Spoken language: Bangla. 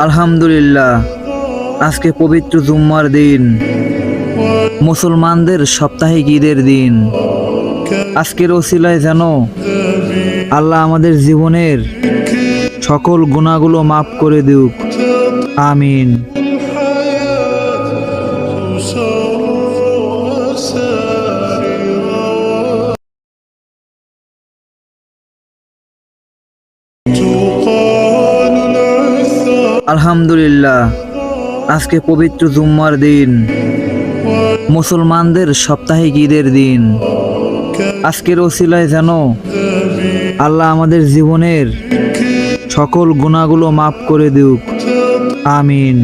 আলহামদুলিল্লাহ, আজকে পবিত্র জুম্মার দিন, মুসলমানদের সাপ্তাহিক ঈদের দিন। আজকের ওসিলায় যেন আল্লাহ আমাদের জীবনের সকল গুনাহগুলো মাফ করে দিক। আমিন। আলহামদুলিল্লাহ, আজকে পবিত্র জুম্মার দিন, মুসলমানদের সাপ্তাহিক ঈদের দিন। আজকের ওসিলায় যেন আল্লাহ আমাদের জীবনের সকল গুনাহগুলো মাফ করে দিক। আমিন।